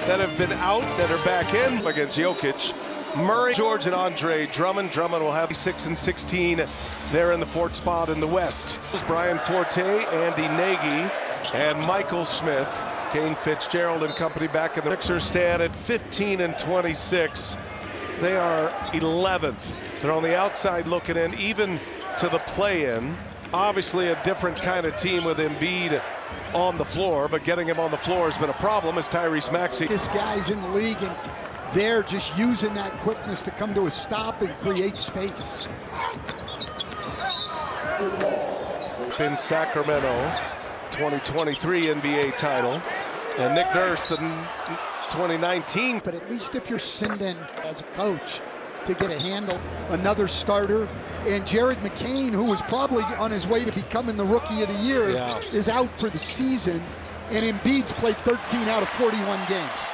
that have been out that are back in against Jokic. Murray, George, and Andre Drummond. Drummond will have 6 and 16 there in the fourth spot in the West. Brian Forte, Andy Nagy, and Michael Smith. Kane Fitzgerald and company back in the Sixers stand at 15 and 26. They are 11th. They're on the outside looking in, even to the play-in. Obviously a different kind of team with Embiid on the floor, but getting him on the floor has been a problem as Tyrese Maxey. This guy's in the league, and they're just using that quickness to come to a stop and create space. In Sacramento, 2023 NBA title. And Nick Nurse, the 2019. But at least if you're Sinden as a coach to get a handle, another starter. And Jared McCain, who was probably on his way to becoming the Rookie of the Year, is out for the season. And Embiid's played 13 out of 41 games.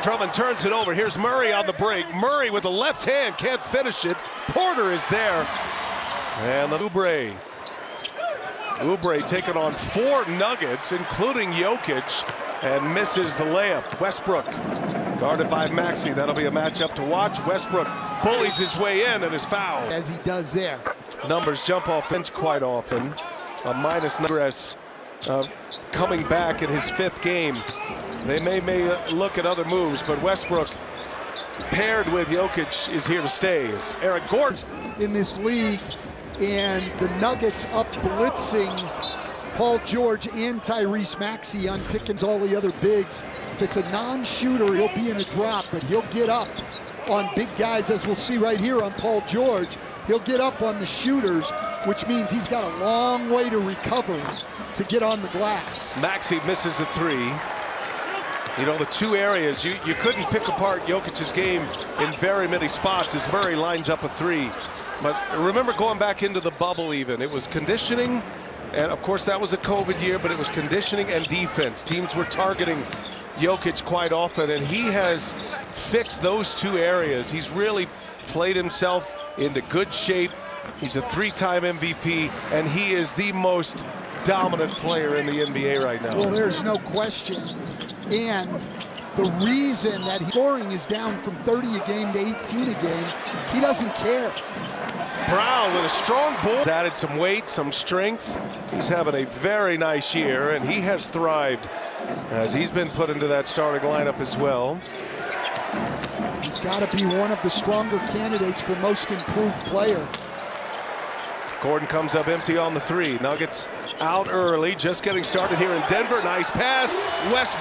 Drummond turns it over. Here's Murray on the break. Murray with the left hand, can't finish it. Porter is there. And the Oubre taking on 4 Nuggets, including Jokic, and misses the layup. Westbrook guarded by Maxey. That'll be a matchup to watch. Westbrook bullies his way in and is fouled. As he does there. Numbers jump off bench quite often. A minus numbers coming back in his 5th game. They may look at other moves, but Westbrook paired with Jokic is here to stay. Eric Gordon in this league, and the Nuggets up blitzing Paul George and Tyrese Maxey on Pickens, all the other bigs. If it's a non-shooter, he'll be in a drop, but he'll get up on big guys, as we'll see right here on Paul George. He'll get up on the shooters, which means he's got a long way to recover to get on the glass. Maxey misses a 3. You know, the 2 areas, you couldn't pick apart Jokic's game in very many spots as Murray lines up a 3. But remember going back into the bubble even, it was conditioning, and of course that was a COVID year, but it was conditioning and defense. Teams were targeting Jokic quite often, and he has fixed those 2 areas. He's really played himself into good shape. He's a 3-time MVP, and he is the most dominant player in the NBA right now. Well, there's no question. And the reason that scoring is down from 30 a game to 18 a game, he doesn't care. Brown with a strong ball. He's added some weight, some strength. He's having a very nice year, and he has thrived as he's been put into that starting lineup as well. He's got to be one of the stronger candidates for most improved player. Gordon comes up empty on the 3. Nuggets out early, just getting started here in Denver. Nice pass. West.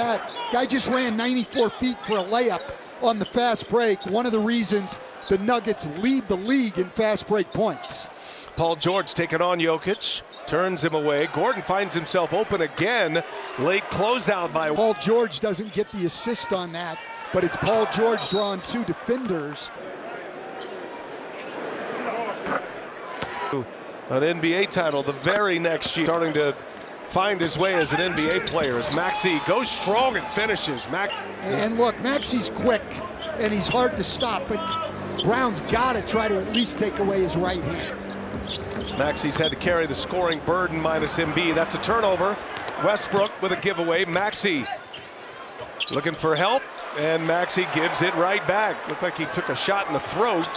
Guy just ran 94 feet for a layup on the fast break. One of the reasons the Nuggets lead the league in fast break points. Paul George taking on Jokic, turns him away. Gordon finds himself open again. Late closeout by Paul George doesn't get the assist on that, but it's Paul George drawing 2 defenders. An NBA title the very next year, starting to find his way as an NBA player as Maxey goes strong and finishes. And look, Maxey's quick and he's hard to stop, but Brown's got to try to at least take away his right hand. Maxey's had to carry the scoring burden minus Embiid. That's a turnover. Westbrook with a giveaway. Maxey looking for help, and Maxey gives it right back. Looked like he took a shot in the throat.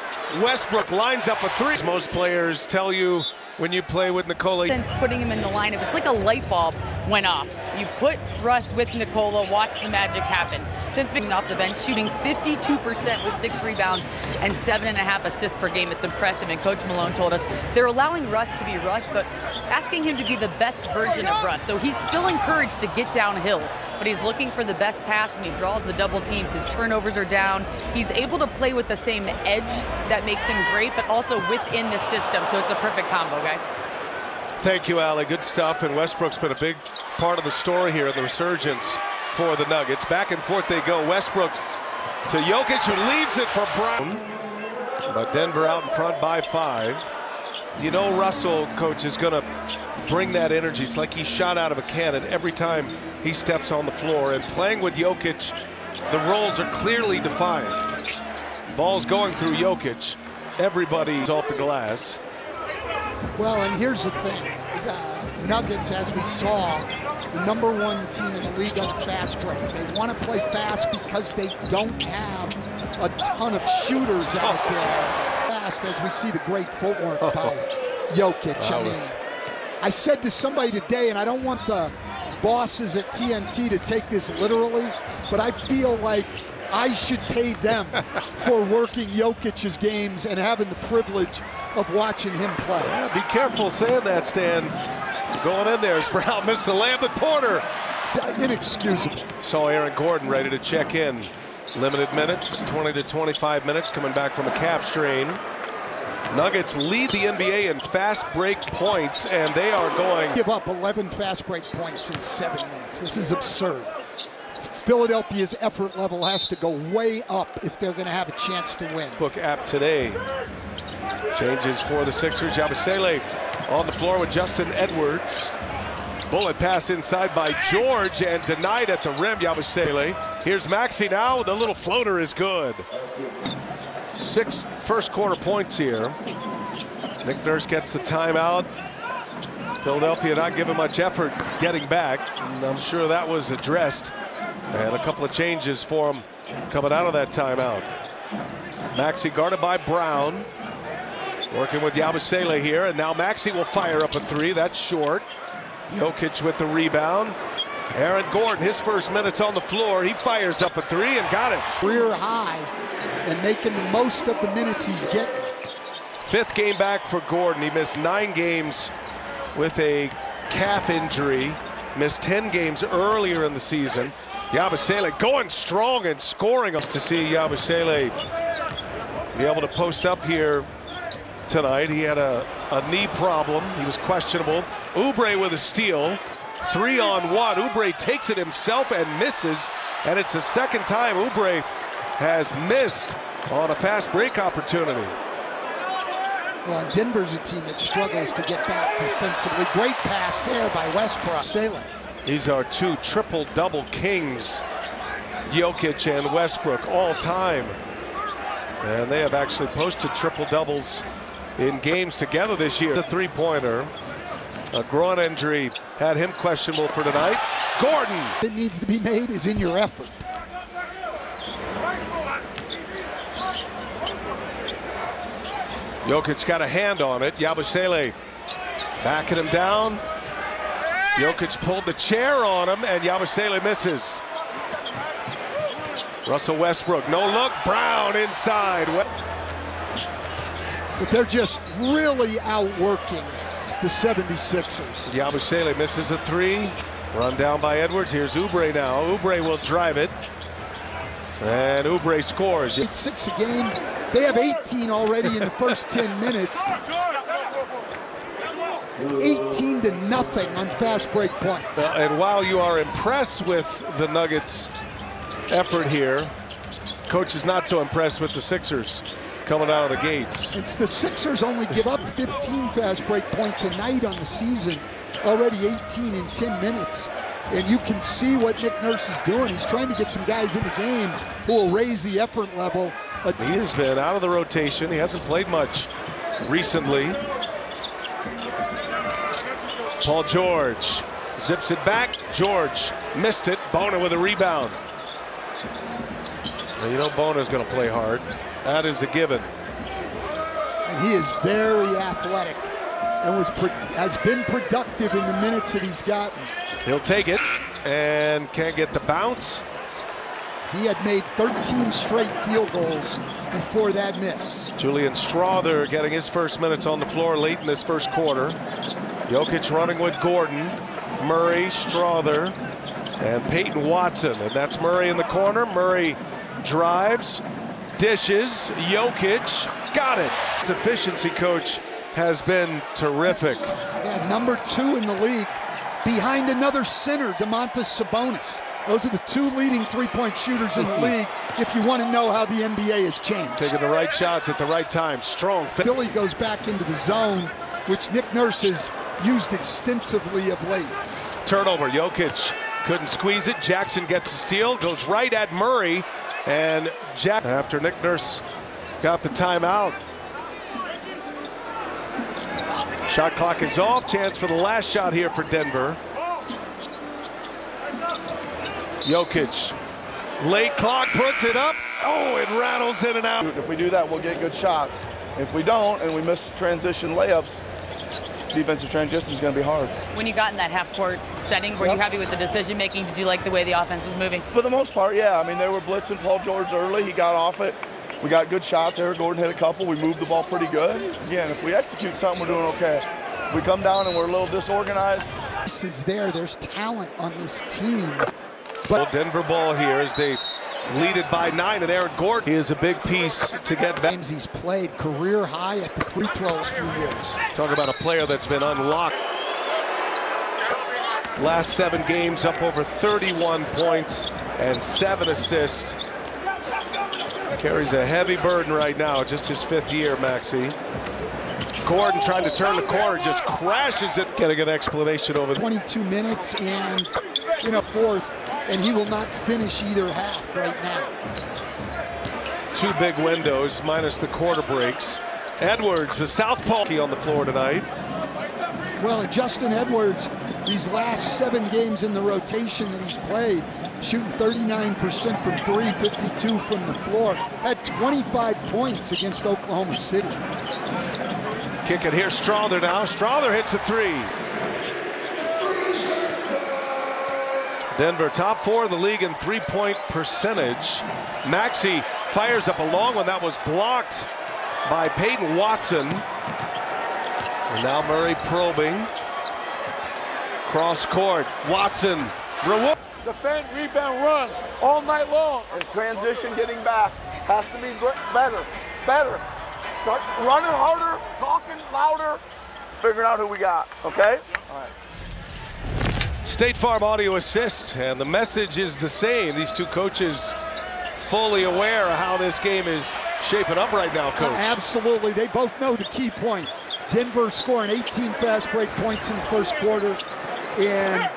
Westbrook lines up a 3. Most players tell you when you play with Nikola. Since putting him in the lineup, it's like a light bulb went off. You put Russ with Nikola, watch the magic happen. Since being off the bench, shooting 52% with 6 rebounds and 7.5 assists per game. It's impressive, and Coach Malone told us they're allowing Russ to be Russ, but asking him to be the best version of Russ. So he's still encouraged to get downhill, but he's looking for the best pass when he draws the double teams. His turnovers are down. He's able to play with the same edge that makes him great, but also within the system. So it's a perfect combo, guys. Thank you, Allie. Good stuff. And Westbrook's been a big part of the story here, the resurgence for the Nuggets. Back and forth they go. Westbrook to Jokic, who leaves it for Brown. But Denver out in front by 5. You know Russell, coach, is going to bring that energy. It's like he's shot out of a cannon every time he steps on the floor. And playing with Jokic, the roles are clearly defined. Ball's going through Jokic. Everybody's off the glass. Well, and here's the thing. Nuggets, as we saw, the #1 team in the league on the fast break. They want to play fast because they don't have a ton of shooters out there. Fast, as we see the great footwork by Jokic. I said to somebody today, and I don't want the bosses at TNT to take this literally, but I feel like I should pay them for working Jokic's games and having the privilege of watching him play. Yeah, be careful saying that, Stan. Going in there as Brown missed the layup at Porter. Inexcusable. Saw Aaron Gordon ready to check in. Limited minutes, 20 to 25 minutes, coming back from a calf strain. Nuggets lead the NBA in fast break points, and they are going. Give up 11 fast break points in 7 minutes. This is absurd. Philadelphia's effort level has to go way up if they're going to have a chance to win. Book app today. Changes for the Sixers. Yabusele on the floor with Justin Edwards. Bullet pass inside by George and denied at the rim. Yabusele. Here's Maxey now. The little floater is good. 6 first quarter points here. Nick Nurse gets the timeout. Philadelphia not giving much effort getting back. And I'm sure that was addressed. And a couple of changes for him coming out of that timeout. Maxey guarded by Brown. Working with Yabusele here, and now Maxey will fire up a three. That's short. Jokic with the rebound. Aaron Gordon, his first minutes on the floor. He fires up a three and got it. Career high and making the most of the minutes he's getting. 5th game back for Gordon. He missed 9 games with a calf injury. Missed 10 games earlier in the season. Yabusele going strong and scoring. To see Yabusele be able to post up here tonight. He had a knee problem. He was questionable. Oubre with a steal. 3-on-1. Oubre takes it himself and misses. And it's the second time Oubre has missed on a fast break opportunity. Well, Denver's a team that struggles to get back defensively. Great pass there by Westbrook. Salem. These are 2 triple-double kings, Jokic and Westbrook, all time. And they have actually posted triple-doubles in games together this year. The three-pointer, a groin injury had him questionable for tonight. Gordon. That needs to be made is in your effort. Jokic got a hand on it. Yabusele backing him down. Jokic pulled the chair on him, and Yabusele misses. Russell Westbrook, no look. Brown inside. But they're just really outworking the 76ers. Yabusele misses a three. Run down by Edwards. Here's Oubre now. Oubre will drive it. And Oubre scores. 6 a game. They have 18 already in the first 10 minutes. 18-0 on fast break points. And while you are impressed with the Nuggets' effort here, coach is not so impressed with the Sixers coming out of the gates. It's the Sixers only give up 15 fast break points a night on the season. Already 18 in 10 minutes. And you can see what Nick Nurse is doing. He's trying to get some guys in the game who will raise the effort level. He has been out of the rotation. He hasn't played much recently. Paul George zips it back. George missed it. Bona with a rebound. Now, you know Bona's going to play hard. That is a given. And he is very athletic and has been productive in the minutes that he's gotten. He'll take it and can't get the bounce. He had made 13 straight field goals before that miss. Julian Strawther getting his first minutes on the floor late in this first quarter. Jokic running with Gordon, Murray, Strawther, and Peyton Watson. And that's Murray in the corner. Murray drives, dishes, Jokic, got it. His efficiency coach has been terrific. Yeah, #2 in the league, behind another center, Domantas Sabonis. Those are the 2 leading three-point shooters in the league, if you want to know how the NBA has changed. Taking the right shots at the right time. Strong. Philly goes back into the zone, which Nick Nurse has used extensively of late. Turnover. Jokic couldn't squeeze it. Jackson gets a steal, goes right at Murray, and after Nick Nurse got the timeout. Shot clock is off. Chance for the last shot here for Denver. Jokic, late clock, puts it up. Oh, it rattles in and out. If we do that, we'll get good shots. If we don't, and we miss transition layups, defensive transition is going to be hard. When you got in that half-court setting, were you happy with the decision-making? Did you like the way the offense was moving? For the most part, yeah. I mean, they were blitzing Paul George early. He got off it. We got good shots. Eric Gordon hit a couple. We moved the ball pretty good. Again, if we execute something, we're doing okay. If we come down and we're a little disorganized. This is there. There's talent on this team. But Denver ball here as they lead it by 9, and Eric Gordon is a big piece to get back. Games he's played, career high at the free throws few years. Talk about a player that's been unlocked. Last 7 games up over 31 points and 7 assists. Carries a heavy burden right now, just his 5th year, Maxey. Gordon trying to turn the corner, just crashes it. Getting an explanation over 22 minutes and in a fourth, and he will not finish either half right now. 2 big windows, minus the quarter breaks. Edwards, the southpaw on the floor tonight. Well, and Justin Edwards, these last 7 games in the rotation that he's played, shooting 39% from 3, 52 from the floor, had 25 points against Oklahoma City. Kick it here, Strother now. Strother hits a 3. Denver top 4 in the league in 3-point percentage. Maxey fires up a long one that was blocked by Peyton Watson. And now Murray probing. Cross court, Watson. Defend, rebound, run all night long. And transition getting back has to be better. Start running harder, talking louder, figuring out who we got, okay? All right. State Farm Audio Assist, and the message is the same. These two coaches fully aware of how this game is shaping up right now, Coach. Absolutely, they both know the key point. Denver scoring 18 fast break points in the first quarter, and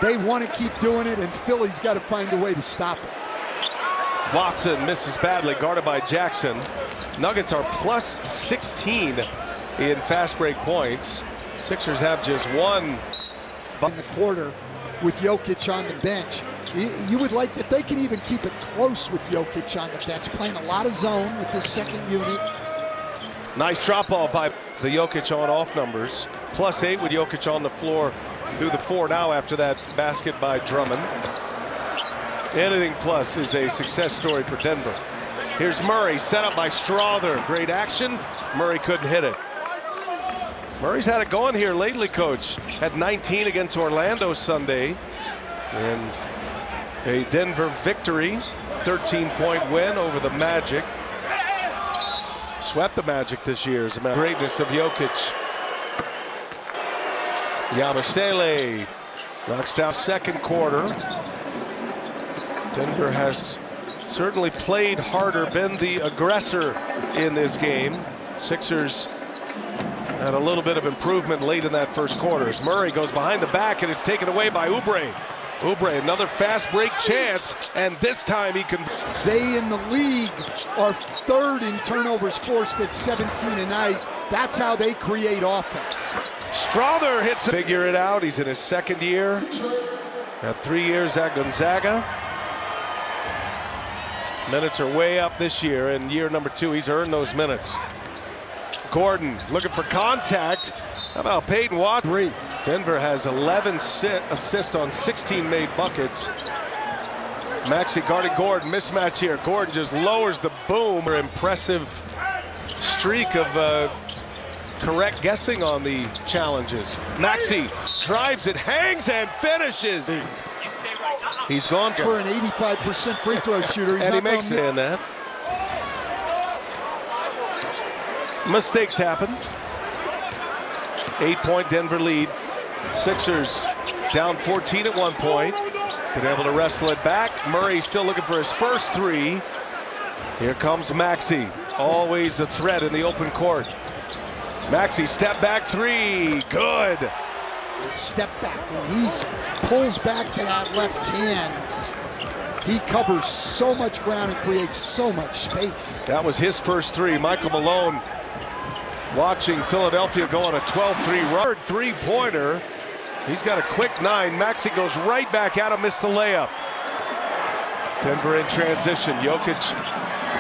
they want to keep doing it, and Philly's got to find a way to stop it. Watson misses badly, guarded by Jackson. Nuggets are plus 16 in fast break points. Sixers have just 1. In the quarter with Jokic on the bench. You would like if they can even keep it close with Jokic on the bench, playing a lot of zone with this second unit. Nice drop ball by the Jokic on off numbers. Plus 8 with Jokic on the floor through the 4 now after that basket by Drummond. Anything plus is a success story for Denver. Here's Murray, set up by Strother. Great action. Murray couldn't hit it. Murray's had it going here lately, Coach. Had 19 against Orlando Sunday. And a Denver victory. 13-point win over the Magic. Swept the Magic this year as a matter of greatness of Jokic. Yabusele knocks down second quarter. Denver has certainly played harder, been the aggressor in this game. Sixers had a little bit of improvement late in that first quarter as Murray goes behind the back and it's taken away by Oubre. Oubre, another fast break chance, and this time he can. They in the league are 3rd in turnovers forced at 17 a night. That's how they create offense. Strother hits it. Figure it out. He's in his 2nd year. Had 3 years at Gonzaga. Minutes are way up this year. In year number 2, he's earned those minutes. Gordon looking for contact. How about Peyton Watson? 3. Denver has 11 assists on 16 made buckets. Maxey guarding Gordon. Mismatch here. Gordon just lowers the boom. Impressive streak of correct guessing on the challenges. Maxey drives it, hangs, and finishes. He's gone for an 85% free throw shooter. And he makes it in that. Mistakes happen. 8-point Denver lead. Sixers down 14 at one point. Been able to wrestle it back. Murray still looking for his first 3. Here comes Maxey. Always a threat in the open court. Maxey step back 3. Good. Step back when he pulls back to that left hand. He covers so much ground and creates so much space. That was his first 3. Michael Malone watching Philadelphia go on a 12-3 run. 3-pointer. He's got a quick 9. Maxey goes right back at him, missed the layup. Denver in transition. Jokic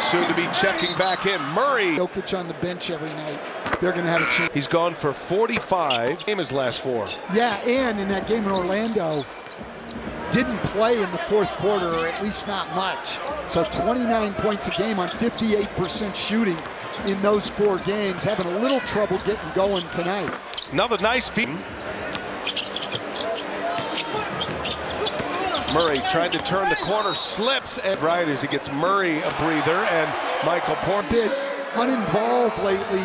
soon to be checking back in. Murray. Jokic on the bench every night. They're going to have a chance. He's gone for 45 in his last 4. Yeah, and in that game in Orlando, didn't play in the fourth quarter, or at least not much. So 29 points a game on 58% shooting in those 4 games. Having a little trouble getting going tonight. Another nice feed. Murray trying to turn the corner, slips, and right as he gets Murray a breather, and Michael Porter. Bit uninvolved lately.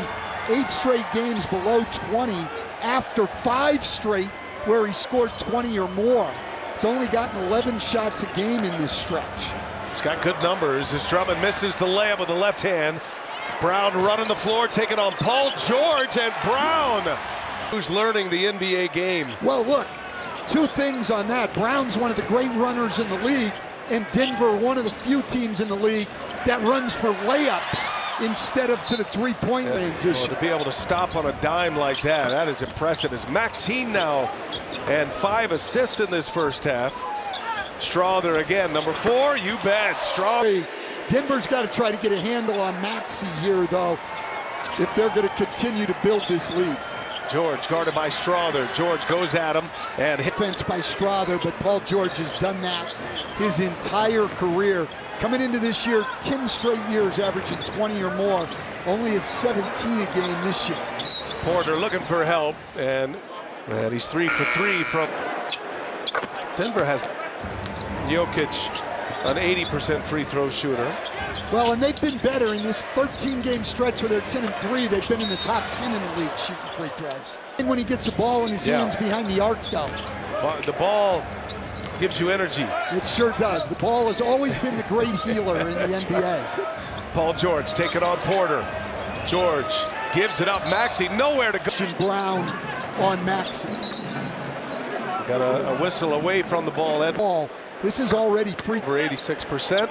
8 straight games below 20 after 5 straight where he scored 20 or more. He's only gotten 11 shots a game in this stretch. He's got good numbers as Drummond misses the layup with the left hand. Brown running the floor, taking on Paul George, and Brown, who's learning the NBA game. Well, look, 2 things on that. Brown's one of the great runners in the league, and Denver, one of the few teams in the league that runs for layups instead of to the 3-point transition. To be able to stop on a dime like that is impressive. As Maxine now, and 5 assists in this first half. Strawther again, number 4, you bet. Strawther. Denver's got to try to get a handle on Maxey here, though, if they're going to continue to build this lead. George guarded by Strawther. George goes at him and hit. Defense by Strawther, but Paul George has done that his entire career. Coming into this year, 10 straight years averaging 20 or more. Only at 17 a game this year. Porter looking for help, and he's 3 for 3 from. Denver has Jokic, an 80% free throw shooter. Well, and they've been better in this 13-game stretch where they're 10-3. They've been in the top 10 in the league shooting free throws. And when he gets the ball in his hands behind the arc, though. The ball gives you energy. It sure does. The ball has always been the great healer in the NBA. Paul George taking on Porter. George gives it up. Maxey nowhere to go. Brown on Maxey. Got a whistle away from the ball. This is already free. For 86%.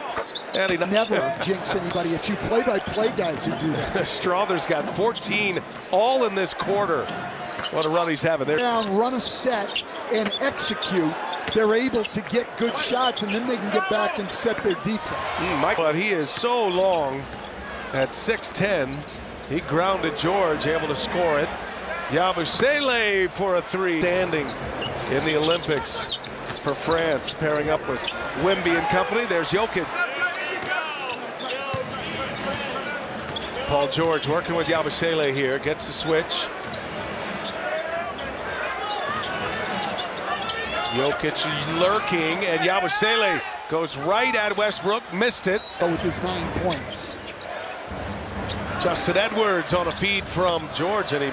And he never jinx anybody. It's you play-by-play guys who do that. Strawther's got 14 all in this quarter. What a run he's having there. Down, run a set, and execute. They're able to get good shots, and then they can get back and set their defense. But he is so long at 6'10". He grounded George, able to score it. Yabusele for a 3. Standing in the Olympics for France, pairing up with Wemby and company. There's Jokic. Paul George working with Yabusele here, gets the switch. Jokic lurking, and Yabusele goes right at Westbrook, missed it. With his 9 points. Justin Edwards on a feed from George, and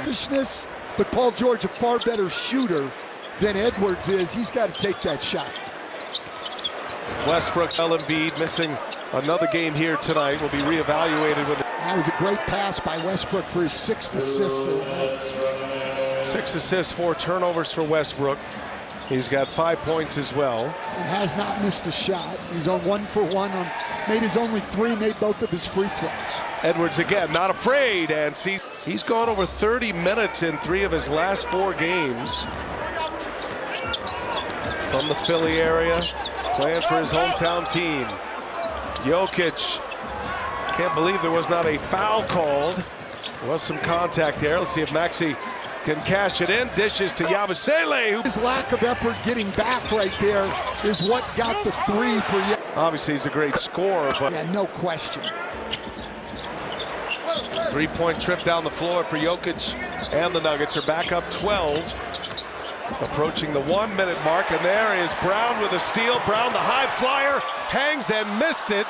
but Paul George, a far better shooter than Edwards is. He's got to take that shot. Westbrook, Embiid missing another game here tonight. Will be reevaluated with. That was a great pass by Westbrook for his 6th assist of the night. 6 assists, 4 turnovers for Westbrook. He's got 5 points as well. And has not missed a shot. He's on 1 for 1 on. Made his only 3. Made both of his free throws. Edwards again, not afraid, and see he's gone over 30 minutes in 3 of his last 4 games. From the Philly area, playing for his hometown team. Jokic, can't believe there was not a foul called. There was some contact there. Let's see if Maxey can cash it in. Dishes to Yabusele. His lack of effort getting back right there is what got the 3 for you. Obviously, he's a great scorer, but yeah, no question. 3-point trip down the floor for Jokic, and the Nuggets are back up 12. Approaching the 1-minute mark, and there is Brown with a steal. Brown, the high flyer, hangs and missed it.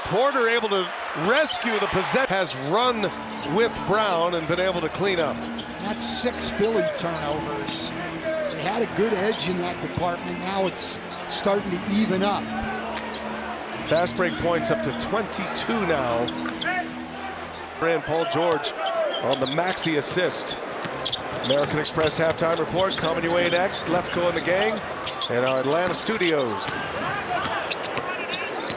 Porter able to rescue the possession, has run with Brown and been able to clean up. That's 6 Philly turnovers. They had a good edge in that department. Now it's starting to even up. Fast break points up to 22 now. And Paul George on the Maxey assist. American Express halftime report coming your way next. Lefko and the gang in our Atlanta studios.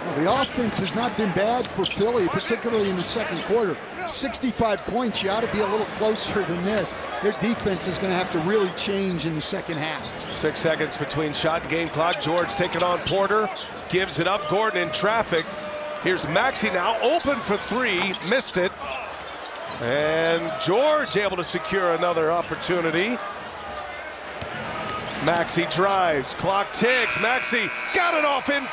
Well, The offense has not been bad for Philly, particularly in the second quarter. 65 points, you ought to be a little closer than this. Their defense is going to have to really change in the second half. 6 seconds between shot and game clock. George taking on Porter, gives it up. Gordon in traffic. Here's Maxey now, open for three, missed it. And George able to secure another opportunity. Maxey drives, clock ticks. Maxey got it off in